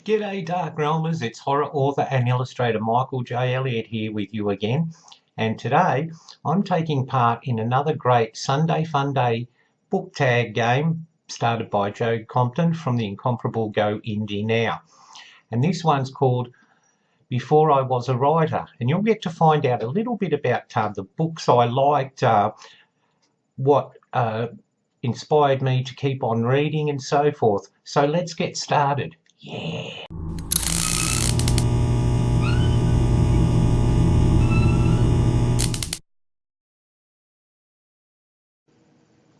G'day Darkrealmers, it's horror author and illustrator Michael J. Elliott here with you again, and today I'm taking part in another great Sunday Funday book tag game started by Joe Compton from the incomparable Go Indie Now. And this one's called Before I Was a Writer, and you'll get to find out a little bit about the books I liked, what inspired me to keep on reading and so forth. So let's get started. Yeah.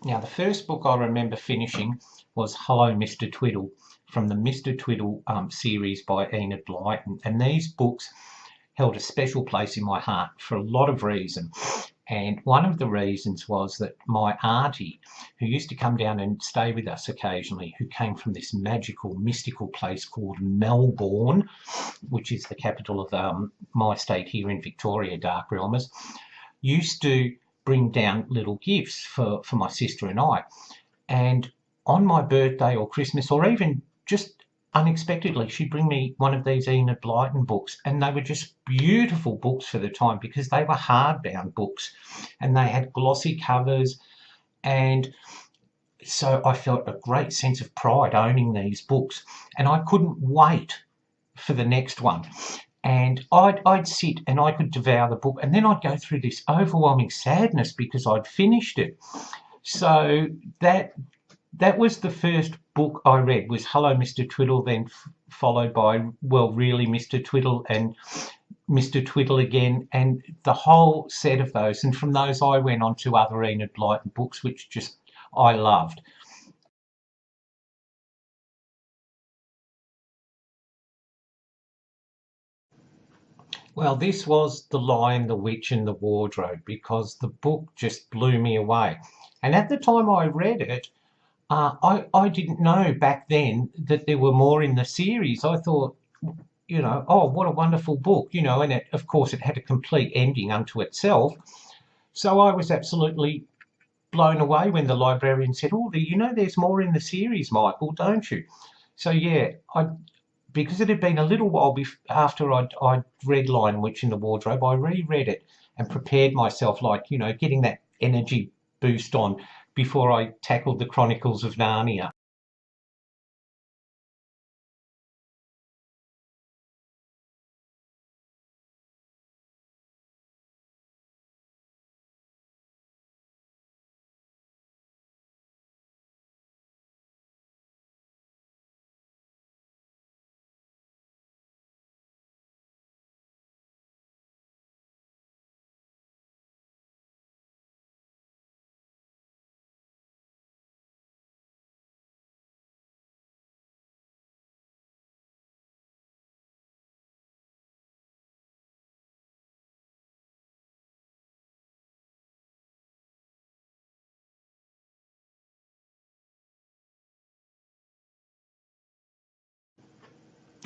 Now, the first book I remember finishing was Hello, Mr Twiddle, from the Mr Twiddle series by Enid Blyton. And these books held a special place in my heart for a lot of reasons. And one of the reasons was that my auntie, who used to come down and stay with us occasionally, who came from this magical, mystical place called Melbourne, which is the capital of my state here in Victoria, Darkrealmers, used to bring down little gifts for my sister and I. And on my birthday or Christmas, or even just unexpectedly, she'd bring me one of these Enid Blyton books, and they were just beautiful books for the time because they were hardbound books and they had glossy covers. And so I felt a great sense of pride owning these books, and I couldn't wait for the next one. And I'd sit and I could devour the book, and then I'd go through this overwhelming sadness because I'd finished it. So that was the first book I read, was Hello, Mr Twiddle, then followed by, well, Really, Mr Twiddle, and Mr Twiddle again, and the whole set of those. And from those I went on to other Enid Blyton books, which just I loved. Well, this was The Lion, the Witch and the Wardrobe, because the book just blew me away. And at the time I read it, I didn't know back then that there were more in the series. I thought, oh, what a wonderful book, and of course it had a complete ending unto itself. So I was absolutely blown away when the librarian said, oh, there's more in the series, Michael, don't you? So yeah, because it had been a little while after I'd read Lion, Witch and the Wardrobe, I reread it and prepared myself, like, getting that energy boost on before I tackled the Chronicles of Narnia.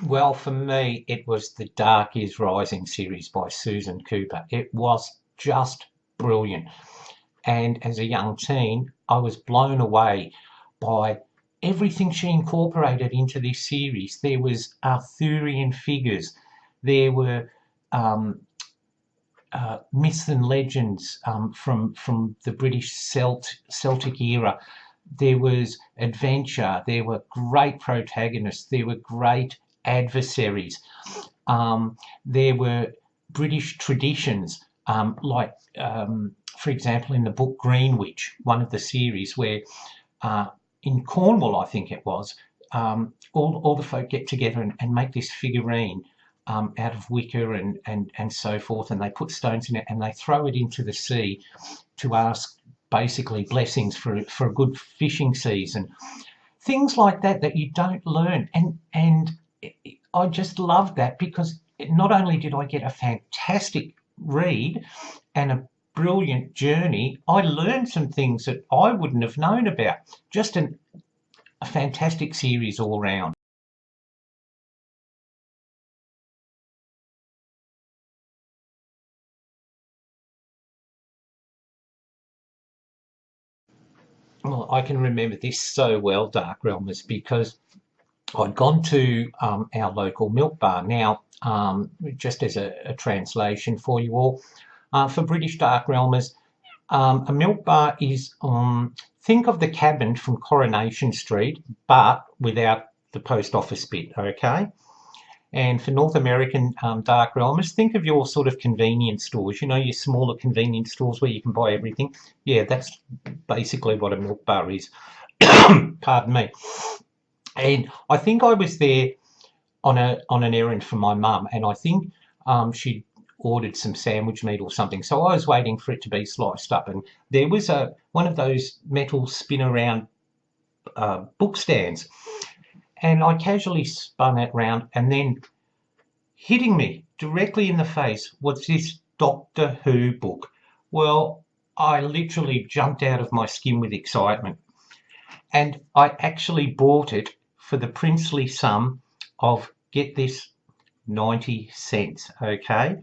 Well, for me, it was the Dark is Rising series by Susan Cooper. It was just brilliant. And as a young teen, I was blown away by everything she incorporated into this series. There was Arthurian figures, there were myths and legends from the British Celtic era. There was adventure. There were great protagonists. There were great adversaries. There were British traditions, for example, in the book Greenwich, one of the series, where in Cornwall, I think it was, all the folk get together and make this figurine out of wicker and so forth, and they put stones in it and they throw it into the sea to ask basically blessings for a good fishing season. Things like that you don't learn, and I just loved that because not only did I get a fantastic read and a brilliant journey, I learned some things that I wouldn't have known about. Just a fantastic series all round. Well, I can remember this so well, Dark Realmers, because I'd gone to our local milk bar. Now, just as a translation for you all, for British Darkrealmers, a milk bar is, think of the cabin from Coronation Street, but without the post office bit, okay? And for North American Darkrealmers, think of your sort of convenience stores, you know, your smaller convenience stores where you can buy everything. Yeah, that's basically what a milk bar is. Pardon me. And I think I was there on an errand for my mum, and I think she'd ordered some sandwich meat or something. So I was waiting for it to be sliced up, and there was one of those metal spin around book stands, and I casually spun it round, and then hitting me directly in the face was this Doctor Who book. Well, I literally jumped out of my skin with excitement, and I actually bought it for the princely sum of, get this, 90 cents, okay?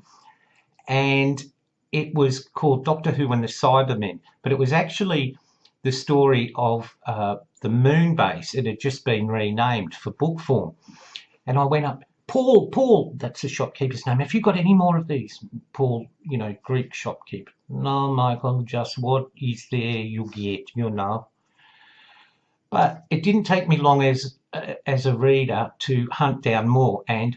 And it was called Doctor Who and the Cybermen, but it was actually the story of the moon base. It had just been renamed for book form. And I went up, Paul, that's the shopkeeper's name, have you got any more of these? Paul, you know, Greek shopkeeper. No, Michael, just what is there you get, you know. But it didn't take me long as a reader to hunt down more. And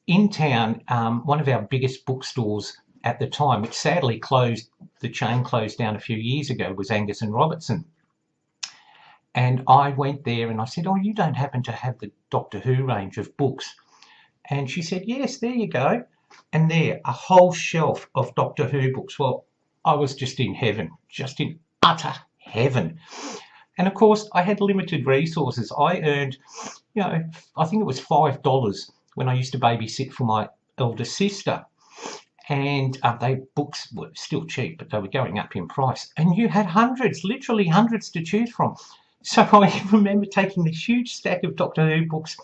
in town, one of our biggest bookstores at the time, which sadly closed, the chain closed down a few years ago, was Angus and Robertson. And I went there and I said, oh, you don't happen to have the Doctor Who range of books? And she said, yes, there you go. And there, a whole shelf of Doctor Who books. Well, I was just in heaven, just in utter heaven. And of course, I had limited resources. I earned, you know, I think it was $5 when I used to babysit for my elder sister. And books were still cheap, but they were going up in price. And you had hundreds, literally hundreds to choose from. So I remember taking this huge stack of Doctor Who books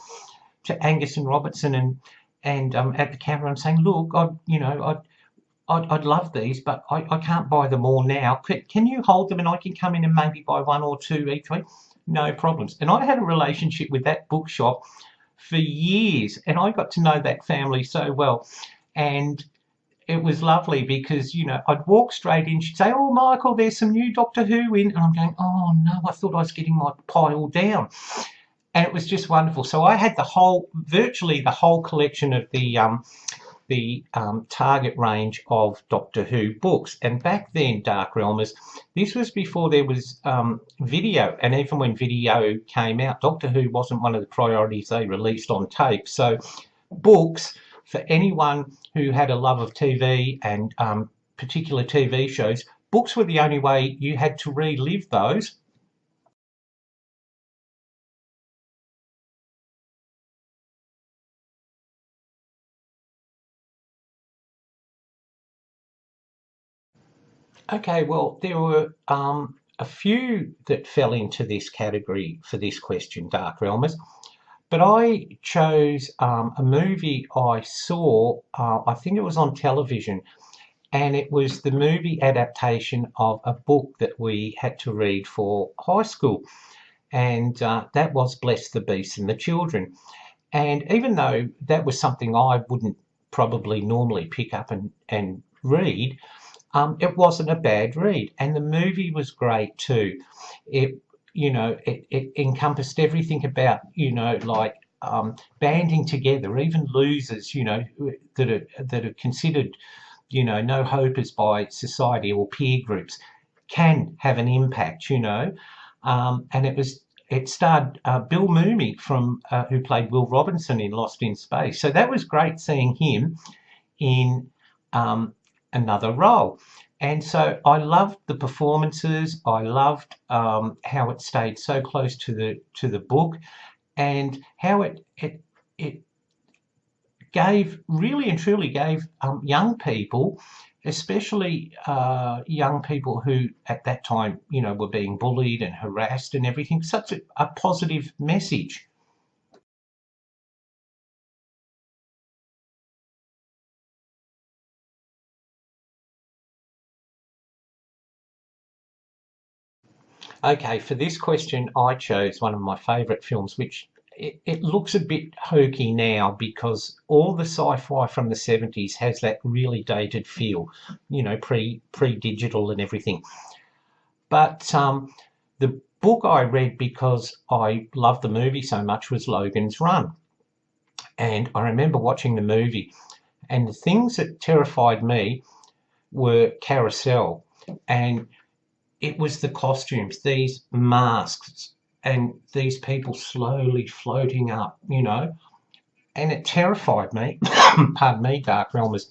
to Angus and Robertson and at the counter and saying, look, I'd love these, but I can't buy them all now. Can you hold them and I can come in and maybe buy one or two each week? No problems. And I had a relationship with that bookshop for years, and I got to know that family so well. And it was lovely because, you know, I'd walk straight in. She'd say, oh, Michael, there's some new Doctor Who in. And I'm going, oh, no, I thought I was getting my pile down. And it was just wonderful. So I had virtually the whole collection of the Target range of Doctor Who books. And back then, Darkrealmers, this was before there was video. And even when video came out, Doctor Who wasn't one of the priorities they released on tape. So books, for anyone who had a love of TV and particular TV shows, books were the only way you had to relive those. Okay, well, there were a few that fell into this category for this question, Darkrealmers, but I chose a movie I saw, I think it was on television, and it was the movie adaptation of a book that we had to read for high school, and that was Bless the Beast and the Children. And even though that was something I wouldn't probably normally pick up and read, it wasn't a bad read, and the movie was great too. It, you know, it encompassed everything about, you know, like banding together, even losers, you know, that are considered, you know, no hopers by society or peer groups, can have an impact, you know. And it starred Bill Mooney from who played Will Robinson in Lost in Space. So that was great seeing him in another role. And so I loved the performances. I loved how it stayed so close to the book, and how it gave, really and truly gave young people, especially young people who at that time, you know, were being bullied and harassed and everything, such a positive message. Okay, for this question, I chose one of my favourite films, which it looks a bit hokey now because all the sci-fi from the 70s has that really dated feel, you know, pre-digital and everything. But the book I read because I loved the movie so much was Logan's Run. And I remember watching the movie, and the things that terrified me were carousel, and it was the costumes, these masks, and these people slowly floating up, you know, and it terrified me. Pardon me, Darkrealmers.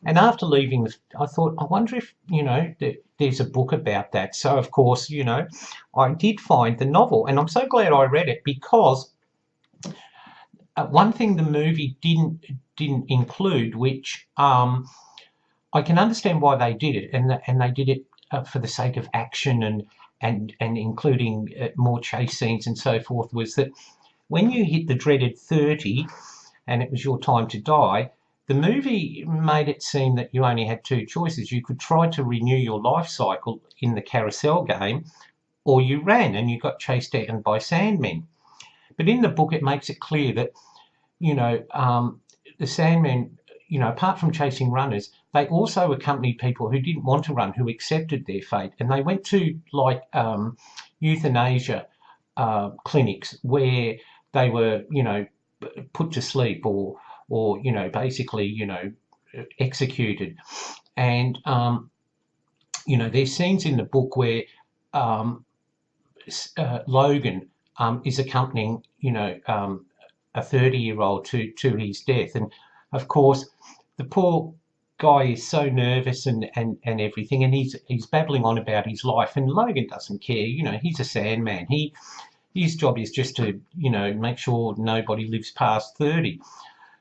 And after leaving, I thought, I wonder if, you know, there's a book about that. So, of course, you know, I did find the novel, and I'm so glad I read it because one thing the movie didn't include, which I can understand why they did it, and they did it for the sake of action and including more chase scenes and so forth, was that when you hit the dreaded 30 and it was your time to die, the movie made it seem that you only had two choices. You could try to renew your life cycle in the carousel game, or you ran and you got chased down by Sandmen. But in the book, it makes it clear that, you know, the Sandmen, you know, apart from chasing runners, they also accompanied people who didn't want to run, who accepted their fate. And they went to, like, euthanasia clinics where they were, you know, put to sleep or you know, basically, you know, executed. And, you know, there's scenes in the book where Logan is accompanying, you know, a 30-year-old to his death. And, of course, the poor guy is so nervous and everything, and he's babbling on about his life, and Logan doesn't care. You know, he's a Sandman. His job is just to, you know, make sure nobody lives past 30.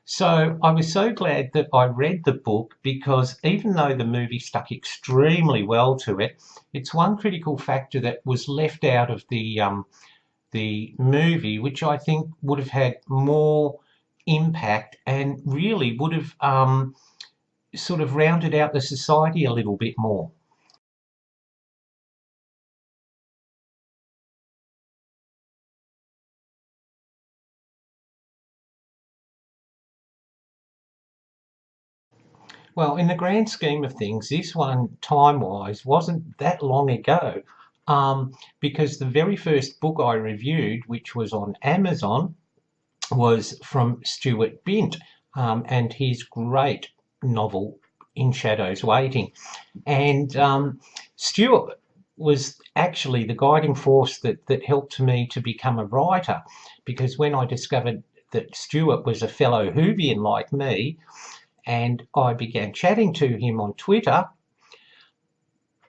So I was so glad that I read the book, because even though the movie stuck extremely well to it, it's one critical factor that was left out of the movie, which I think would have had more impact and really would have sort of rounded out the society a little bit more. Well, in the grand scheme of things, this one, time-wise, wasn't that long ago, because the very first book I reviewed, which was on Amazon, was from Stuart Bint, and his great novel, In Shadows Waiting. And Stuart was actually the guiding force that helped me to become a writer, because when I discovered that Stuart was a fellow Whovian like me, and I began chatting to him on Twitter,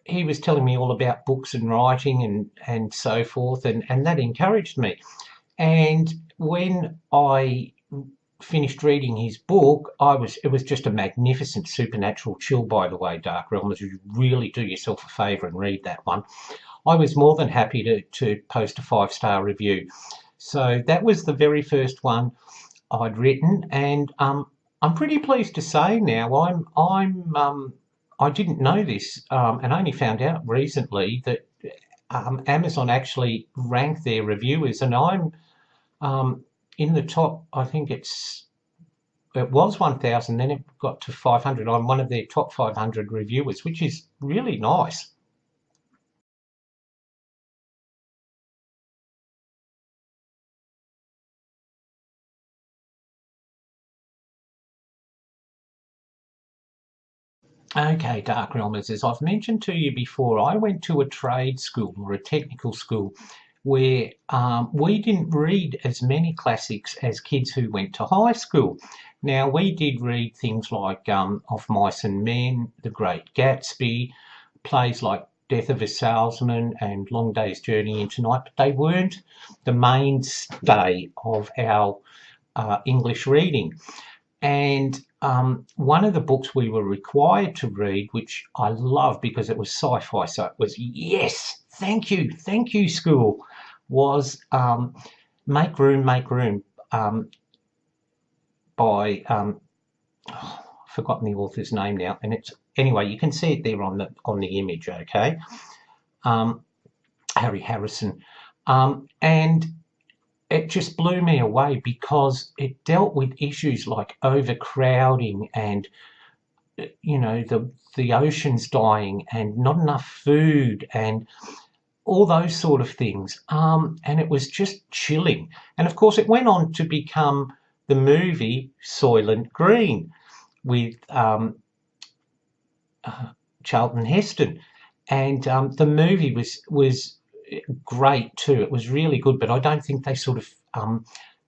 he was telling me all about books and writing and so forth, and that encouraged me. And when I finished reading his book, it was just a magnificent supernatural chill, by the way, Darkrealmers. You really do yourself a favour and read that one. I was more than happy to post a 5-star review. So that was the very first one I'd written, and I'm pretty pleased to say now I didn't know this, and only found out recently that Amazon actually ranked their reviewers, and I'm in the top. I think it was 1,000, then it got to 500. I'm one of their top 500 reviewers, which is really nice. Okay, Darkrealmers, as I've mentioned to you before, I went to a trade school or a technical school where we didn't read as many classics as kids who went to high school. Now, we did read things like Of Mice and Men, The Great Gatsby, plays like Death of a Salesman and Long Day's Journey into Night, but they weren't the mainstay of our English reading. And one of the books we were required to read, which I love because it was sci-fi, so it was, yes, thank you, school, was Make Room, by, I've forgotten the author's name now, and it's, anyway, you can see it there on the image, okay, Harry Harrison, and it just blew me away because it dealt with issues like overcrowding and, you know, the oceans dying and not enough food and all those sort of things. And it was just chilling. And of course, it went on to become the movie Soylent Green with Charlton Heston. And the movie was great too. It was really good, but I don't think they sort of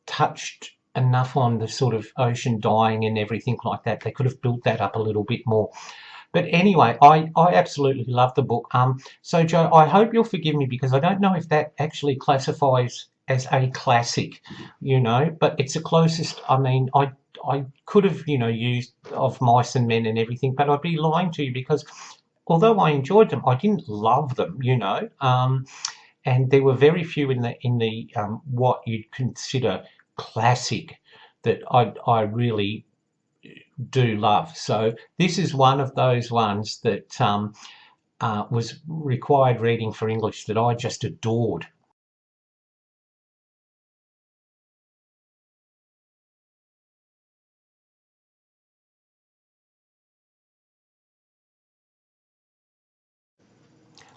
touched enough on the sort of ocean dying and everything like that. They could have built that up a little bit more. But anyway, I absolutely love the book. So, Joe, I hope you'll forgive me because I don't know if that actually classifies as a classic, you know, but it's the closest. I mean, I could have, you know, used Of Mice and Men and everything, but I'd be lying to you because although I enjoyed them, I didn't love them, you know. And there were very few in the what you'd consider classic that I really do love. So this is one of those ones that was required reading for English that I just adored.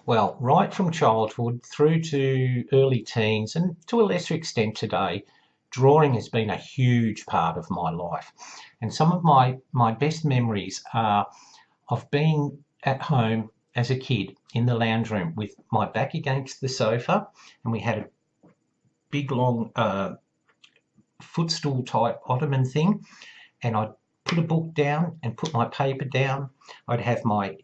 Well, right from childhood through to early teens and to a lesser extent today, drawing has been a huge part of my life. And some of my best memories are of being at home as a kid in the lounge room with my back against the sofa, and we had a big long footstool type ottoman thing, and I'd put a book down and put my paper down. I'd have my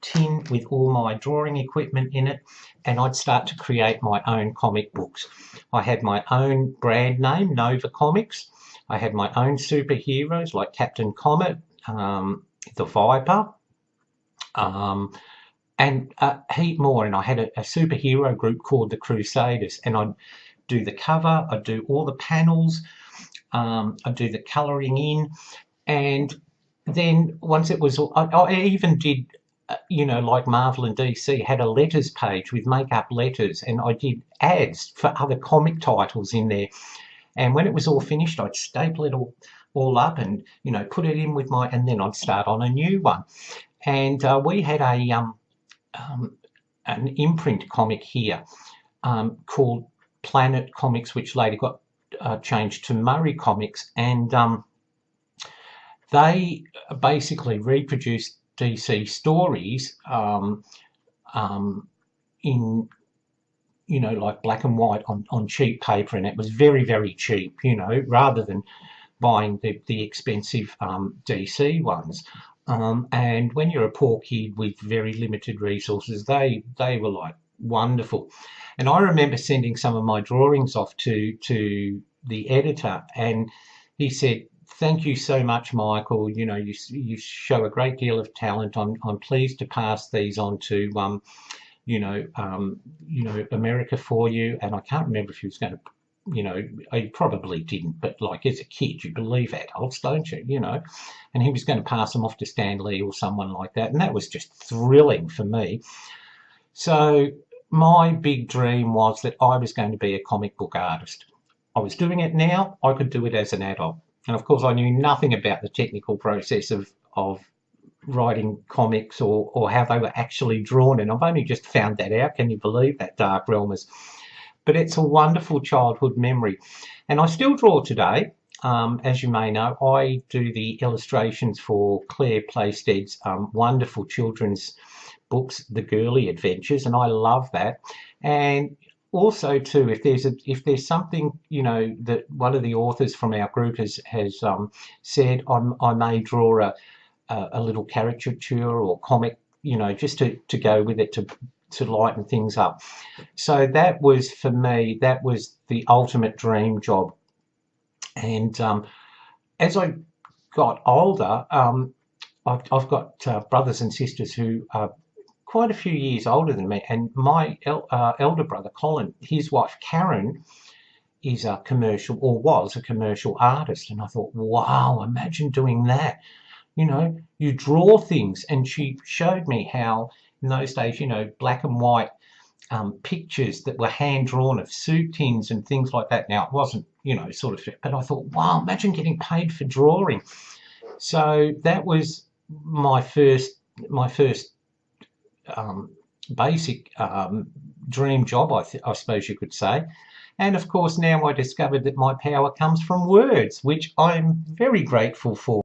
tin with all my drawing equipment in it, and I'd start to create my own comic books. I had my own brand name, Nova Comics. I had my own superheroes like Captain Comet, the Viper, and a heap more. And I had a superhero group called the Crusaders, and I'd do the cover, I'd do all the panels, I'd do the colouring in, and then once it was, I even did, you know, like Marvel and DC had a letters page with make-up letters, and I did ads for other comic titles in there. And when it was all finished, I'd staple it all up and, you know, put it in with and then I'd start on a new one. And we had an imprint comic here called Planet Comics, which later got changed to Murray Comics, and they basically reproduced DC stories in, you know, like black and white on cheap paper, and it was very, very cheap, you know, rather than buying the expensive DC ones. And when you're a poor kid with very limited resources, they were like wonderful. And I remember sending some of my drawings off to the editor, and he said, "Thank you so much, Michael. You know, you show a great deal of talent. I'm pleased to pass these on to you know, America for you." And I can't remember if he was going to, you know, I probably didn't, but like as a kid, you believe adults, don't you? You know, and he was going to pass them off to Stan Lee or someone like that, and that was just thrilling for me. So my big dream was that I was going to be a comic book artist. I was doing it now. I could do it as an adult. And of course, I knew nothing about the technical process of writing comics or how they were actually drawn. And I've only just found that out. Can you believe that, Darkrealmers? But it's a wonderful childhood memory. And I still draw today. As you may know, I do the illustrations for Claire Plaisted's wonderful children's books, The Girly Adventures, and I love that. And also too, if there's something, you know, that one of the authors from our group has said, I may draw a little caricature or comic, you know, just to go with it to lighten things up. So that was, for me, that was the ultimate dream job. And as I got older, I've got brothers and sisters who are quite a few years older than me, and my elder brother Colin, his wife Karen, is a commercial, or was a commercial artist, and I thought, wow, imagine doing that. You know, you draw things, and she showed me how in those days, you know, black and white pictures that were hand drawn of soup tins and things like that. Now, it wasn't, sort of, but I thought, wow, imagine getting paid for drawing. So that was my first basic dream job, I suppose you could say. And of course, now I discovered that my power comes from words, which I'm very grateful for.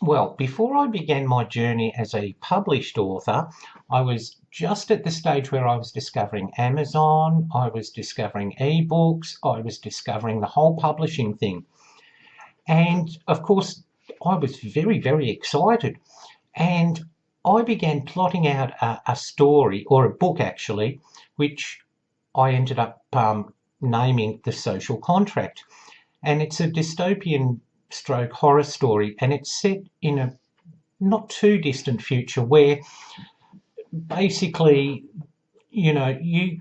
Well, before I began my journey as a published author, I was just at the stage where I was discovering Amazon, I was discovering ebooks, I was discovering the whole publishing thing. And of course, I was very, very excited. And I began plotting out a story, or a book actually, which I ended up naming The Social Contract. And it's a dystopian stroke horror story, and it's set in a not too distant future where basically, the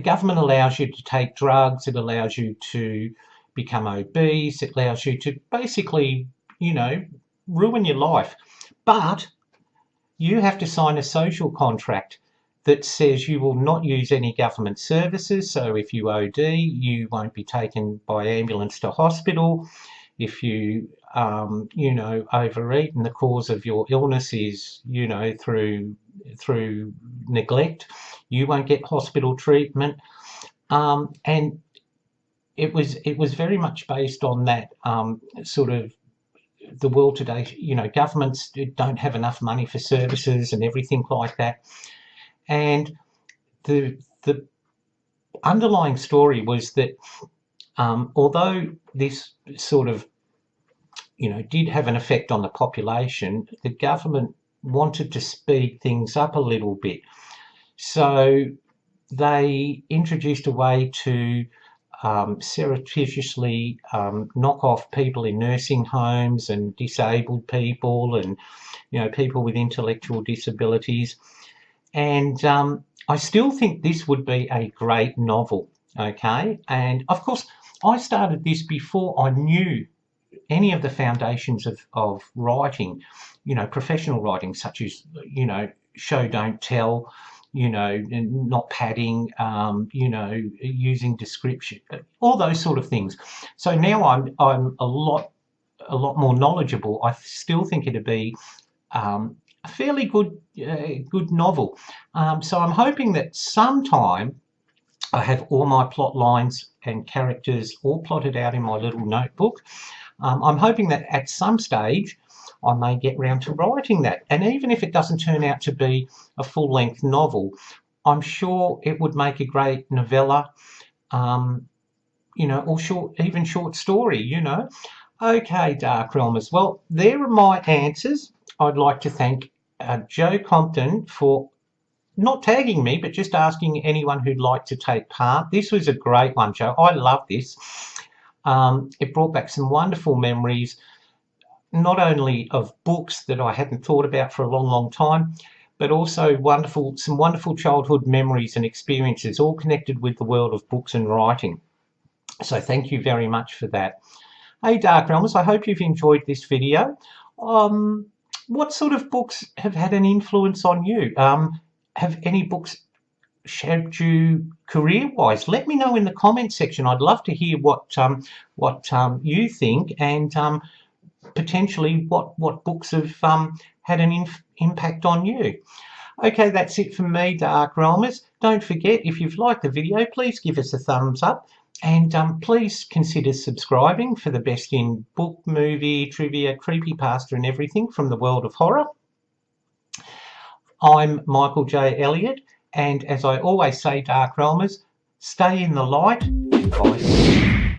government allows you to take drugs, it allows you to become obese, it allows you to basically, ruin your life. But you have to sign a social contract that says you will not use any government services. So if you OD, you won't be taken by ambulance to hospital. If you, overeat and the cause of your illness is, through neglect, you won't get hospital treatment. And it was very much based on that sort of the world today. Governments don't have enough money for services and everything like that. And the underlying story was that although this sort of, did have an effect on the population, the government wanted to speed things up a little bit. So they introduced a way to surreptitiously knock off people in nursing homes and disabled people and, people with intellectual disabilities. And I still think this would be a great novel, okay? And of course, I started this before I knew any of the foundations of writing, professional writing, such as, show, don't tell, not padding, using description, all those sort of things. So now I'm a lot more knowledgeable. I still think it'd be a fairly good novel. So I'm hoping that sometime I have all my plot lines and characters all plotted out in my little notebook. I'm hoping that at some stage I may get round to writing that. And even if it doesn't turn out to be a full-length novel, I'm sure it would make a great novella, or even short story, Okay, Darkrealmers. Well, there are my answers. I'd like to thank Joe Compton for not tagging me, but just asking anyone who'd like to take part. This was a great one, Joe. I love this. It brought back some wonderful memories, not only of books that I hadn't thought about for a long, long time, but also some wonderful childhood memories and experiences, all connected with the world of books and writing. So thank you very much for that. Hey, Darkrealmers, I hope you've enjoyed this video. What sort of books have had an influence on you? Have any books shaped you career-wise? Let me know in the comment section. I'd love to hear what you think, and potentially what books have had an impact on you. Okay, that's it from me, Darkrealmers. Don't forget, if you've liked the video, please give us a thumbs up, and please consider subscribing for the best in book, movie, trivia, creepypasta and everything from the world of horror. I'm Michael J. Elliott, and as I always say, Darkrealmers, stay in the light and bye.